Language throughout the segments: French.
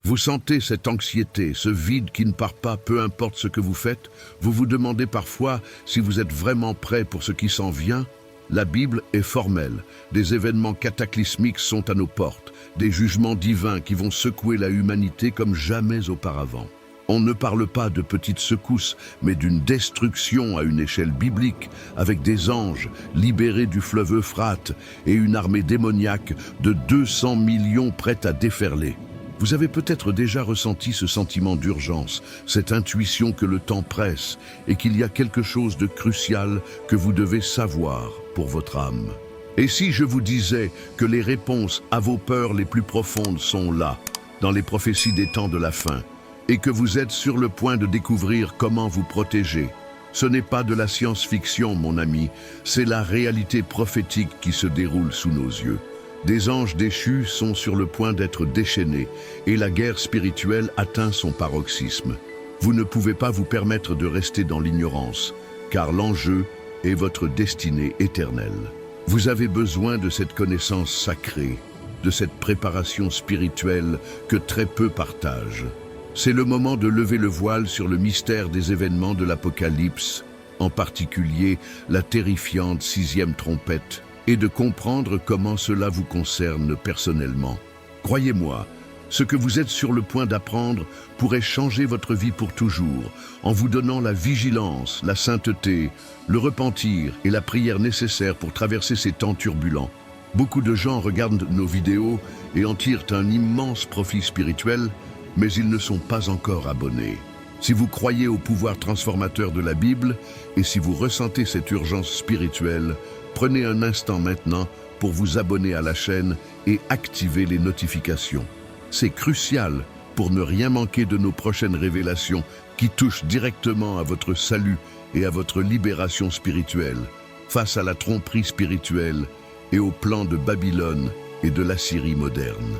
Vous sentez cette anxiété, ce vide qui ne part pas, peu importe ce que vous faites. Vous vous demandez parfois si vous êtes vraiment prêt pour ce qui s'en vient. La Bible est formelle. Des événements cataclysmiques sont à nos portes, des jugements divins qui vont secouer la humanité comme jamais auparavant. On ne parle pas de petites secousses, mais d'une destruction à une échelle biblique, avec des anges libérés du fleuve Euphrate et une armée démoniaque de 200 millions prête à déferler. Vous avez peut-être déjà ressenti ce sentiment d'urgence, cette intuition que le temps presse et qu'il y a quelque chose de crucial que vous devez savoir pour votre âme. Et si je vous disais que les réponses à vos peurs les plus profondes sont là, dans les prophéties des temps de la fin, et que vous êtes sur le point de découvrir comment vous protéger? Ce n'est pas de la science-fiction, mon ami, c'est la réalité prophétique qui se déroule sous nos yeux. Des anges déchus sont sur le point d'être déchaînés et la guerre spirituelle atteint son paroxysme. Vous ne pouvez pas vous permettre de rester dans l'ignorance, car l'enjeu est votre destinée éternelle. Vous avez besoin de cette connaissance sacrée, de cette préparation spirituelle que très peu partagent. C'est le moment de lever le voile sur le mystère des événements de l'Apocalypse, en particulier la terrifiante 6e trompette, et de comprendre comment cela vous concerne personnellement. Croyez-moi, ce que vous êtes sur le point d'apprendre pourrait changer votre vie pour toujours, en vous donnant la vigilance, la sainteté, le repentir et la prière nécessaires pour traverser ces temps turbulents. Beaucoup de gens regardent nos vidéos et en tirent un immense profit spirituel, mais ils ne sont pas encore abonnés. Si vous croyez au pouvoir transformateur de la Bible et si vous ressentez cette urgence spirituelle, prenez un instant maintenant pour vous abonner à la chaîne et activer les notifications. C'est crucial pour ne rien manquer de nos prochaines révélations qui touchent directement à votre salut et à votre libération spirituelle, face à la tromperie spirituelle et au plan de Babylone et de l'Assyrie moderne.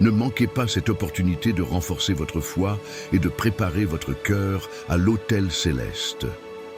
Ne manquez pas cette opportunité de renforcer votre foi et de préparer votre cœur à l'autel céleste.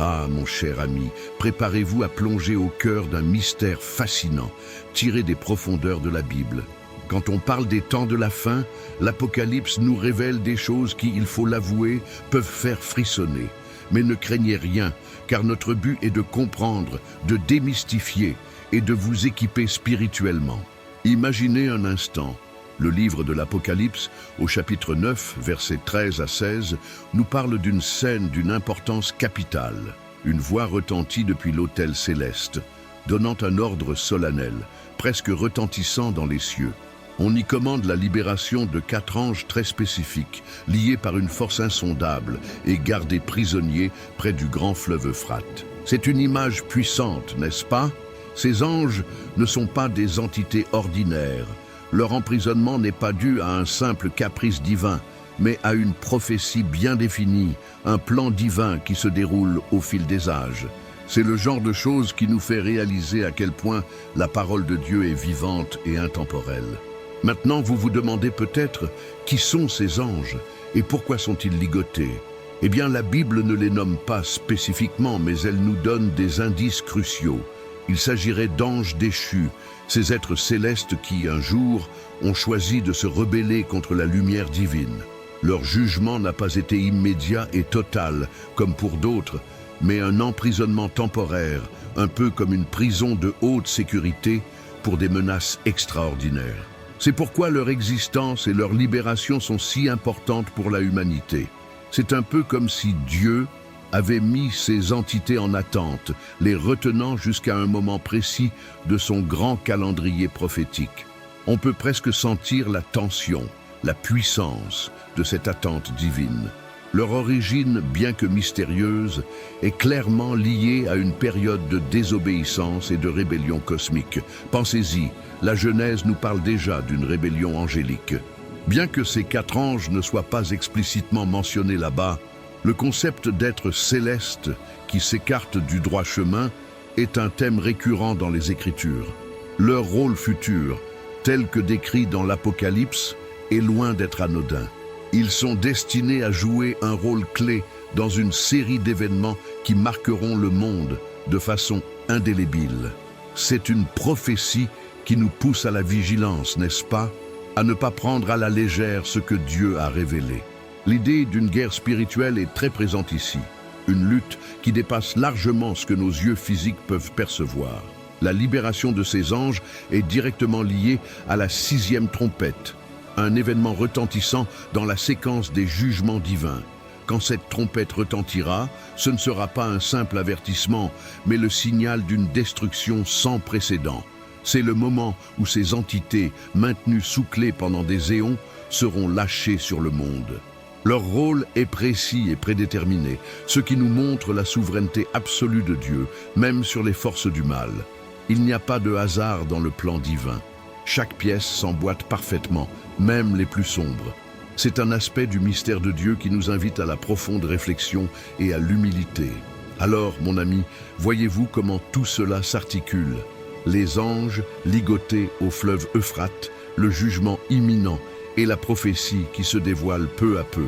Ah, mon cher ami, préparez-vous à plonger au cœur d'un mystère fascinant, tiré des profondeurs de la Bible. Quand on parle des temps de la fin, l'Apocalypse nous révèle des choses qui, il faut l'avouer, peuvent faire frissonner. Mais ne craignez rien, car notre but est de comprendre, de démystifier et de vous équiper spirituellement. Imaginez un instant. Le livre de l'Apocalypse, au chapitre 9, versets 13 à 16, nous parle d'une scène d'une importance capitale. Une voix retentit depuis l'autel céleste, donnant un ordre solennel, presque retentissant dans les cieux. On y commande la libération de 4 anges très spécifiques, liés par une force insondable et gardés prisonniers près du grand fleuve Euphrate. C'est une image puissante, n'est-ce pas? Ces anges ne sont pas des entités ordinaires. Leur emprisonnement n'est pas dû à un simple caprice divin, mais à une prophétie bien définie, un plan divin qui se déroule au fil des âges. C'est le genre de choses qui nous fait réaliser à quel point la parole de Dieu est vivante et intemporelle. Maintenant, vous vous demandez peut-être qui sont ces anges et pourquoi sont-ils ligotés? Eh bien, la Bible ne les nomme pas spécifiquement, mais elle nous donne des indices cruciaux. Il s'agirait d'anges déchus, ces êtres célestes qui, un jour, ont choisi de se rebeller contre la lumière divine. Leur jugement n'a pas été immédiat et total, comme pour d'autres, mais un emprisonnement temporaire, un peu comme une prison de haute sécurité pour des menaces extraordinaires. C'est pourquoi leur existence et leur libération sont si importantes pour la humanité. C'est un peu comme si Dieu avait mis ces entités en attente, les retenant jusqu'à un moment précis de son grand calendrier prophétique. On peut presque sentir la tension, la puissance de cette attente divine. Leur origine, bien que mystérieuse, est clairement liée à une période de désobéissance et de rébellion cosmique. Pensez-y, la Genèse nous parle déjà d'une rébellion angélique. Bien que ces 4 anges ne soient pas explicitement mentionnés là-bas, le concept d'être céleste qui s'écarte du droit chemin est un thème récurrent dans les Écritures. Leur rôle futur, tel que décrit dans l'Apocalypse, est loin d'être anodin. Ils sont destinés à jouer un rôle clé dans une série d'événements qui marqueront le monde de façon indélébile. C'est une prophétie qui nous pousse à la vigilance, n'est-ce pas? à ne pas prendre à la légère ce que Dieu a révélé. L'idée d'une guerre spirituelle est très présente ici, une lutte qui dépasse largement ce que nos yeux physiques peuvent percevoir. La libération de ces anges est directement liée à la 6e trompette, un événement retentissant dans la séquence des jugements divins. Quand cette trompette retentira, ce ne sera pas un simple avertissement, mais le signal d'une destruction sans précédent. C'est le moment où ces entités, maintenues sous clé pendant des éons, seront lâchées sur le monde. Leur rôle est précis et prédéterminé, ce qui nous montre la souveraineté absolue de Dieu, même sur les forces du mal. Il n'y a pas de hasard dans le plan divin. Chaque pièce s'emboîte parfaitement, même les plus sombres. C'est un aspect du mystère de Dieu qui nous invite à la profonde réflexion et à l'humilité. Alors, mon ami, voyez-vous comment tout cela s'articule? Les anges ligotés au fleuve Euphrate, le jugement imminent et la prophétie qui se dévoile peu à peu.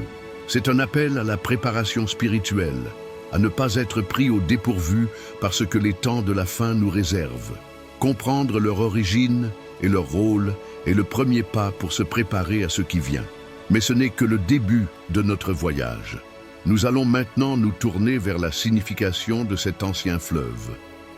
C'est un appel à la préparation spirituelle, à ne pas être pris au dépourvu par ce que les temps de la fin nous réservent. Comprendre leur origine et leur rôle est le premier pas pour se préparer à ce qui vient. Mais ce n'est que le début de notre voyage. Nous allons maintenant nous tourner vers la signification de cet ancien fleuve.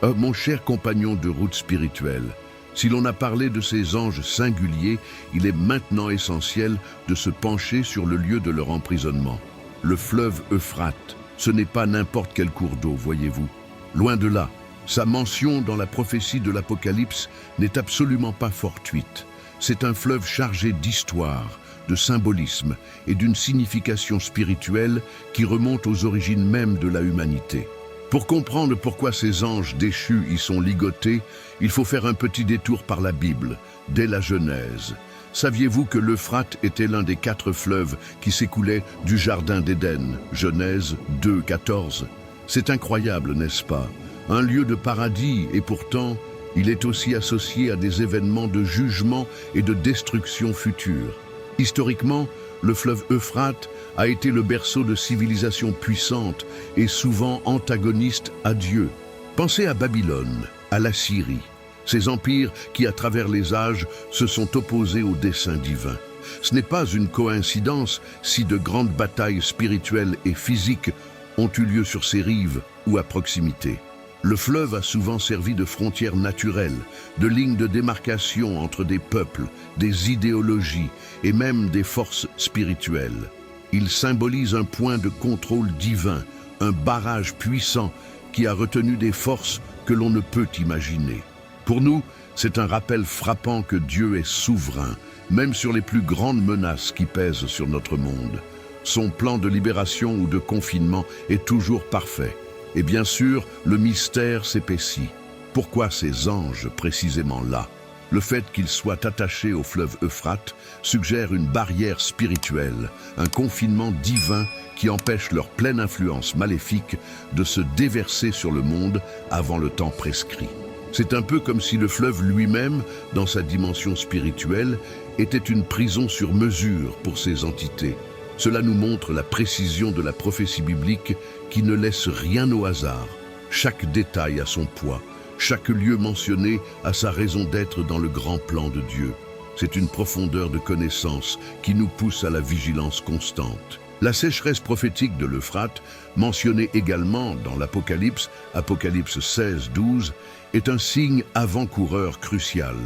Mon cher compagnon de route spirituelle, si l'on a parlé de ces anges singuliers, il est maintenant essentiel de se pencher sur le lieu de leur emprisonnement. Le fleuve Euphrate, ce n'est pas n'importe quel cours d'eau, voyez-vous. Loin de là, sa mention dans la prophétie de l'Apocalypse n'est absolument pas fortuite. C'est un fleuve chargé d'histoire, de symbolisme et d'une signification spirituelle qui remonte aux origines même de la humanité. Pour comprendre pourquoi ces anges déchus y sont ligotés, il faut faire un petit détour par la Bible, dès la Genèse. Saviez-vous que l'Euphrate était l'un des 4 fleuves qui s'écoulaient du Jardin d'Éden, Genèse 2, 14? C'est incroyable, n'est-ce pas? Un lieu de paradis, et pourtant, il est aussi associé à des événements de jugement et de destruction future. Historiquement, le fleuve Euphrate a été le berceau de civilisations puissantes et souvent antagonistes à Dieu. Pensez à Babylone, à la Syrie, ces empires qui, à travers les âges, se sont opposés au dessein divin. Ce n'est pas une coïncidence si de grandes batailles spirituelles et physiques ont eu lieu sur ces rives ou à proximité. Le fleuve a souvent servi de frontière naturelle, de ligne de démarcation entre des peuples, des idéologies et même des forces spirituelles. Il symbolise un point de contrôle divin, un barrage puissant qui a retenu des forces que l'on ne peut imaginer. Pour nous, c'est un rappel frappant que Dieu est souverain, même sur les plus grandes menaces qui pèsent sur notre monde. Son plan de libération ou de confinement est toujours parfait. Et bien sûr, le mystère s'épaissit. Pourquoi ces anges précisément là? Le fait qu'ils soient attachés au fleuve Euphrate suggère une barrière spirituelle, un confinement divin qui empêche leur pleine influence maléfique de se déverser sur le monde avant le temps prescrit. C'est un peu comme si le fleuve lui-même, dans sa dimension spirituelle, était une prison sur mesure pour ces entités. Cela nous montre la précision de la prophétie biblique qui ne laisse rien au hasard. Chaque détail a son poids, chaque lieu mentionné a sa raison d'être dans le grand plan de Dieu. C'est une profondeur de connaissance qui nous pousse à la vigilance constante. La sécheresse prophétique de l'Euphrate, mentionnée également dans l'Apocalypse, Apocalypse 16, 12, est un signe avant-coureur crucial.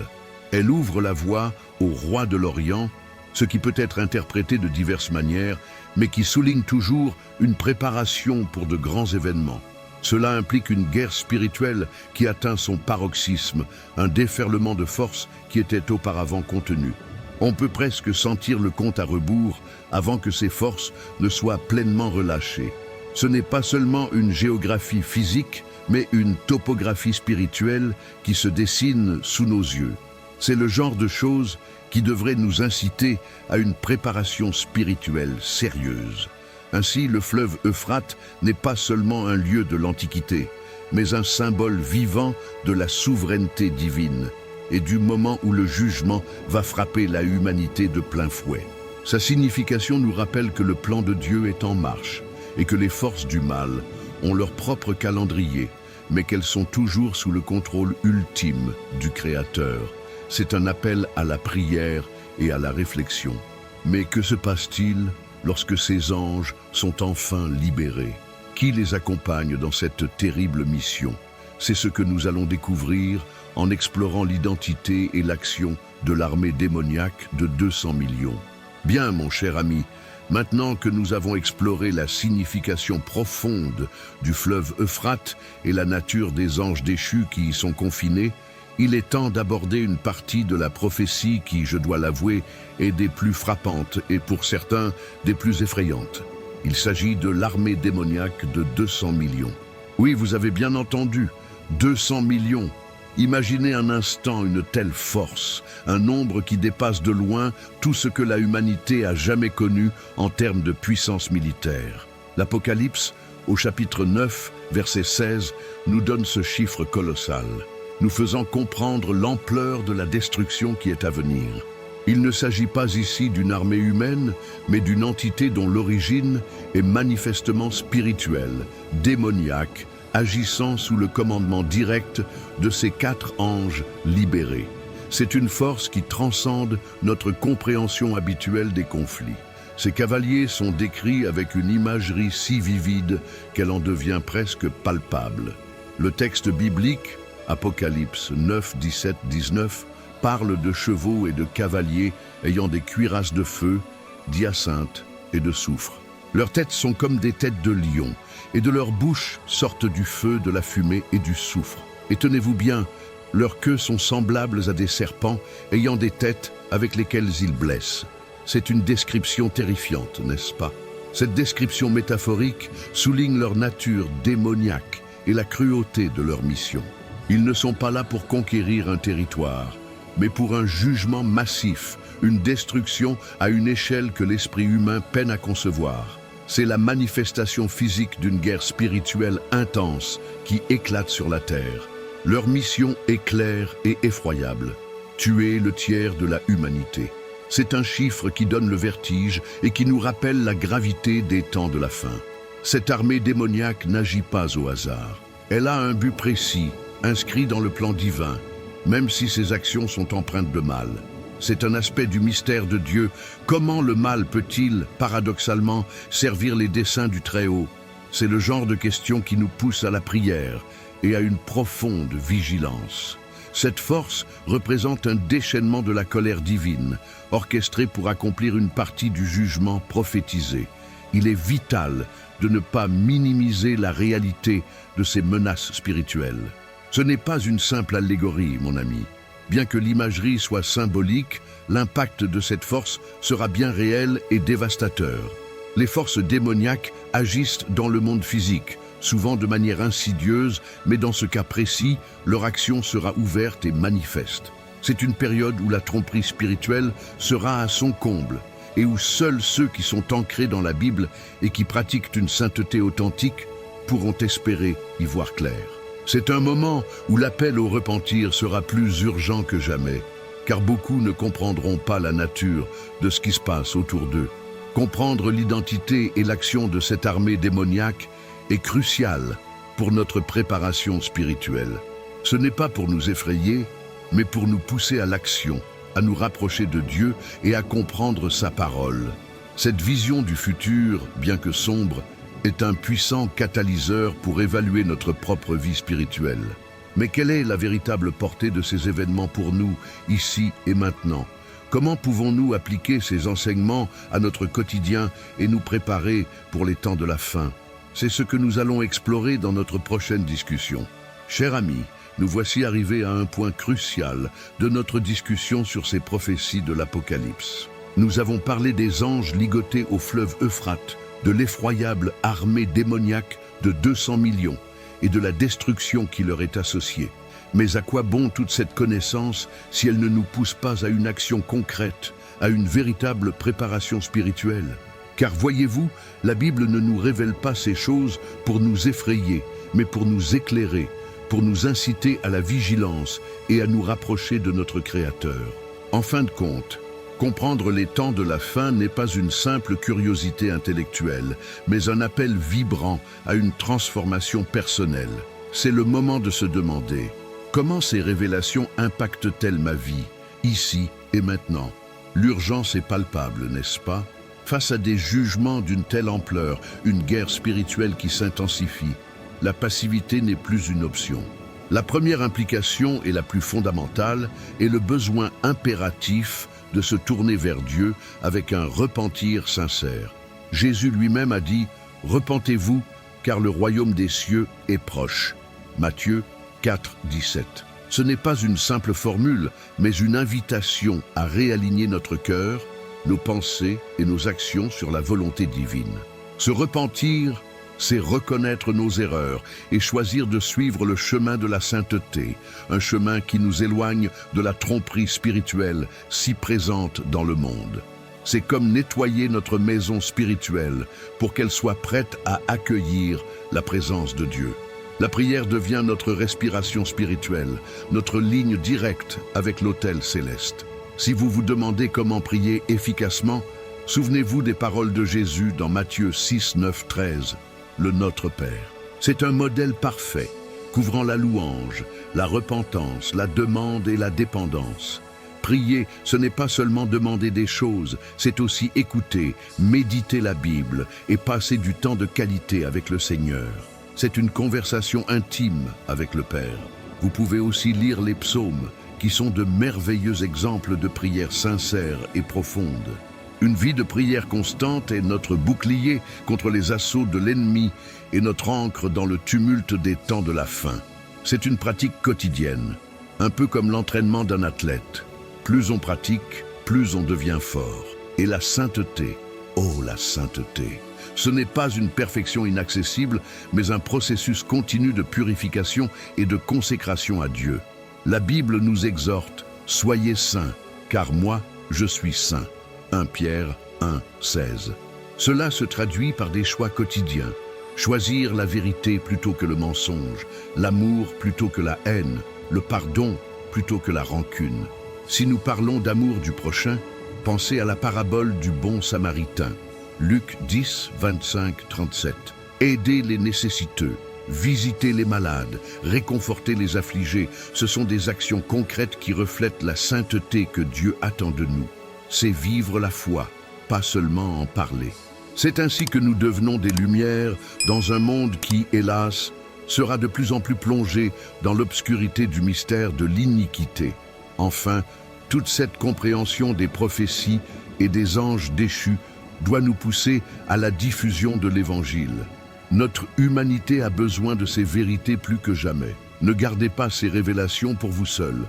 Elle ouvre la voie au roi de l'Orient, ce qui peut être interprété de diverses manières, mais qui souligne toujours une préparation pour de grands événements. Cela implique une guerre spirituelle qui atteint son paroxysme, un déferlement de force qui était auparavant contenu. On peut presque sentir le compte à rebours avant que ces forces ne soient pleinement relâchées. Ce n'est pas seulement une géographie physique, mais une topographie spirituelle qui se dessine sous nos yeux. C'est le genre de choses qui devrait nous inciter à une préparation spirituelle sérieuse. Ainsi, le fleuve Euphrate n'est pas seulement un lieu de l'Antiquité, mais un symbole vivant de la souveraineté divine et du moment où le jugement va frapper la humanité de plein fouet. Sa signification nous rappelle que le plan de Dieu est en marche et que les forces du mal ont leur propre calendrier, mais qu'elles sont toujours sous le contrôle ultime du Créateur. C'est un appel à la prière et à la réflexion. Mais que se passe-t-il lorsque ces anges sont enfin libérés? Qui les accompagne dans cette terrible mission? C'est ce que nous allons découvrir en explorant l'identité et l'action de l'armée démoniaque de 200 millions. Bien, mon cher ami, maintenant que nous avons exploré la signification profonde du fleuve Euphrate et la nature des anges déchus qui y sont confinés, il est temps d'aborder une partie de la prophétie qui, je dois l'avouer, est des plus frappantes et pour certains des plus effrayantes. Il s'agit de l'armée démoniaque de 200 millions. Oui, vous avez bien entendu, 200 millions. Imaginez un instant une telle force, un nombre qui dépasse de loin tout ce que la humanité a jamais connu en termes de puissance militaire. L'Apocalypse, au chapitre 9, verset 16, nous donne ce chiffre colossal, nous faisant comprendre l'ampleur de la destruction qui est à venir. Il ne s'agit pas ici d'une armée humaine, mais d'une entité dont l'origine est manifestement spirituelle, démoniaque, agissant sous le commandement direct de ces 4 anges libérés. C'est une force qui transcende notre compréhension habituelle des conflits. Ces cavaliers sont décrits avec une imagerie si vivide qu'elle en devient presque palpable. Le texte biblique, Apocalypse 9, 17, 19, parle de chevaux et de cavaliers ayant des cuirasses de feu, d'hyacinthe et de soufre. Leurs têtes sont comme des têtes de lions, et de leurs bouches sortent du feu, de la fumée et du soufre. Et tenez-vous bien, leurs queues sont semblables à des serpents, ayant des têtes avec lesquelles ils blessent. C'est une description terrifiante, n'est-ce pas? Cette description métaphorique souligne leur nature démoniaque et la cruauté de leur mission. Ils ne sont pas là pour conquérir un territoire, mais pour un jugement massif, une destruction à une échelle que l'esprit humain peine à concevoir. C'est la manifestation physique d'une guerre spirituelle intense qui éclate sur la terre. Leur mission est claire et effroyable, tuer le tiers de la humanité. C'est un chiffre qui donne le vertige et qui nous rappelle la gravité des temps de la fin. Cette armée démoniaque n'agit pas au hasard. Elle a un but précis, inscrit dans le plan divin, même si ses actions sont empreintes de mal. C'est un aspect du mystère de Dieu. Comment le mal peut-il, paradoxalement, servir les desseins du Très-Haut? C'est le genre de question qui nous pousse à la prière et à une profonde vigilance. Cette force représente un déchaînement de la colère divine, orchestré pour accomplir une partie du jugement prophétisé. Il est vital de ne pas minimiser la réalité de ces menaces spirituelles. Ce n'est pas une simple allégorie, mon ami. Bien que l'imagerie soit symbolique, l'impact de cette force sera bien réel et dévastateur. Les forces démoniaques agissent dans le monde physique, souvent de manière insidieuse, mais dans ce cas précis, leur action sera ouverte et manifeste. C'est une période où la tromperie spirituelle sera à son comble et où seuls ceux qui sont ancrés dans la Bible et qui pratiquent une sainteté authentique pourront espérer y voir clair. C'est un moment où l'appel au repentir sera plus urgent que jamais, car beaucoup ne comprendront pas la nature de ce qui se passe autour d'eux. Comprendre l'identité et l'action de cette armée démoniaque est crucial pour notre préparation spirituelle. Ce n'est pas pour nous effrayer, mais pour nous pousser à l'action, à nous rapprocher de Dieu et à comprendre sa parole. Cette vision du futur, bien que sombre, est un puissant catalyseur pour évaluer notre propre vie spirituelle. Mais quelle est la véritable portée de ces événements pour nous, ici et maintenant? Comment pouvons-nous appliquer ces enseignements à notre quotidien et nous préparer pour les temps de la fin? C'est ce que nous allons explorer dans notre prochaine discussion. Chers amis, nous voici arrivés à un point crucial de notre discussion sur ces prophéties de l'Apocalypse. Nous avons parlé des anges ligotés au fleuve Euphrate, de l'effroyable armée démoniaque de 200 millions et de la destruction qui leur est associée. Mais à quoi bon toute cette connaissance si elle ne nous pousse pas à une action concrète, à une véritable préparation spirituelle? Car voyez-vous, la Bible ne nous révèle pas ces choses pour nous effrayer, mais pour nous éclairer, pour nous inciter à la vigilance et à nous rapprocher de notre Créateur. En fin de compte, comprendre les temps de la fin n'est pas une simple curiosité intellectuelle, mais un appel vibrant à une transformation personnelle. C'est le moment de se demander, comment ces révélations impactent-elles ma vie, ici et maintenant? L'urgence est palpable, n'est-ce pas? Face à des jugements d'une telle ampleur, une guerre spirituelle qui s'intensifie, la passivité n'est plus une option. La première implication et la plus fondamentale est le besoin impératif de se tourner vers Dieu avec un repentir sincère. Jésus lui-même a dit « Repentez-vous, car le royaume des cieux est proche ». Matthieu 4, 17. Ce n'est pas une simple formule, mais une invitation à réaligner notre cœur, nos pensées et nos actions sur la volonté divine. Se repentir, c'est reconnaître nos erreurs et choisir de suivre le chemin de la sainteté, un chemin qui nous éloigne de la tromperie spirituelle si présente dans le monde. C'est comme nettoyer notre maison spirituelle pour qu'elle soit prête à accueillir la présence de Dieu. La prière devient notre respiration spirituelle, notre ligne directe avec l'autel céleste. Si vous vous demandez comment prier efficacement, souvenez-vous des paroles de Jésus dans Matthieu 6, 9, 13, le Notre Père. C'est un modèle parfait, couvrant la louange, la repentance, la demande et la dépendance. Prier, ce n'est pas seulement demander des choses, c'est aussi écouter, méditer la Bible et passer du temps de qualité avec le Seigneur. C'est une conversation intime avec le Père. Vous pouvez aussi lire les psaumes, qui sont de merveilleux exemples de prière sincère et profonde. Une vie de prière constante est notre bouclier contre les assauts de l'ennemi et notre ancre dans le tumulte des temps de la faim. C'est une pratique quotidienne, un peu comme l'entraînement d'un athlète. Plus on pratique, plus on devient fort. Et la sainteté, oh la sainteté, ce n'est pas une perfection inaccessible, mais un processus continu de purification et de consécration à Dieu. La Bible nous exhorte, « Soyez saints, car moi, je suis saint ». 1 Pierre 1, 16. Cela se traduit par des choix quotidiens. Choisir la vérité plutôt que le mensonge, l'amour plutôt que la haine, le pardon plutôt que la rancune. Si nous parlons d'amour du prochain, pensez à la parabole du bon samaritain. Luc 10, 25, 37. Aidez les nécessiteux, visiter les malades, réconforter les affligés, ce sont des actions concrètes qui reflètent la sainteté que Dieu attend de nous. C'est vivre la foi, pas seulement en parler. C'est ainsi que nous devenons des lumières dans un monde qui, hélas, sera de plus en plus plongé dans l'obscurité du mystère de l'iniquité. Enfin, toute cette compréhension des prophéties et des anges déchus doit nous pousser à la diffusion de l'Évangile. Notre humanité a besoin de ces vérités plus que jamais. Ne gardez pas ces révélations pour vous seuls.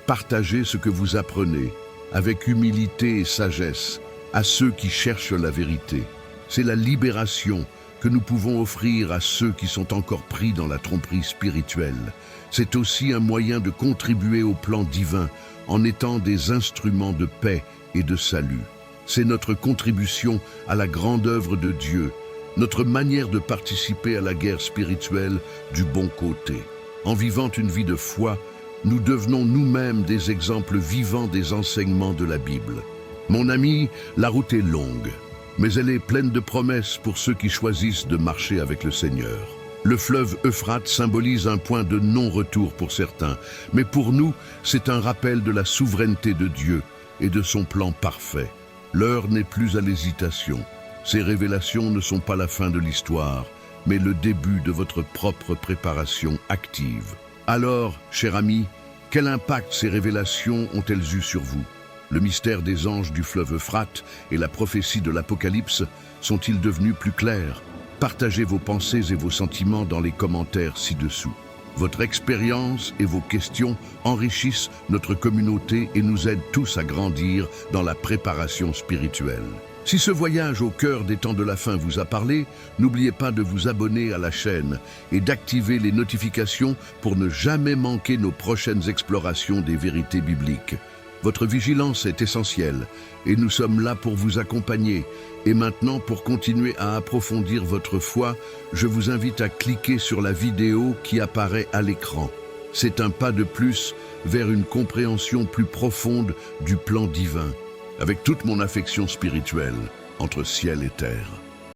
Partagez ce que vous apprenez, avec humilité et sagesse, à ceux qui cherchent la vérité. C'est la libération que nous pouvons offrir à ceux qui sont encore pris dans la tromperie spirituelle. C'est aussi un moyen de contribuer au plan divin en étant des instruments de paix et de salut. C'est notre contribution à la grande œuvre de Dieu, notre manière de participer à la guerre spirituelle du bon côté. En vivant une vie de foi, nous devenons nous-mêmes des exemples vivants des enseignements de la Bible. Mon ami, la route est longue, mais elle est pleine de promesses pour ceux qui choisissent de marcher avec le Seigneur. Le fleuve Euphrate symbolise un point de non-retour pour certains, mais pour nous, c'est un rappel de la souveraineté de Dieu et de son plan parfait. L'heure n'est plus à l'hésitation. Ces révélations ne sont pas la fin de l'histoire, mais le début de votre propre préparation active. Alors, cher ami, quel impact ces révélations ont-elles eu sur vous? Le mystère des anges du fleuve Euphrate et la prophétie de l'Apocalypse sont-ils devenus plus clairs? Partagez vos pensées et vos sentiments dans les commentaires ci-dessous. Votre expérience et vos questions enrichissent notre communauté et nous aident tous à grandir dans la préparation spirituelle. Si ce voyage au cœur des temps de la fin vous a parlé, n'oubliez pas de vous abonner à la chaîne et d'activer les notifications pour ne jamais manquer nos prochaines explorations des vérités bibliques. Votre vigilance est essentielle et nous sommes là pour vous accompagner. Et maintenant, pour continuer à approfondir votre foi, je vous invite à cliquer sur la vidéo qui apparaît à l'écran. C'est un pas de plus vers une compréhension plus profonde du plan divin, avec toute mon affection spirituelle entre ciel et terre.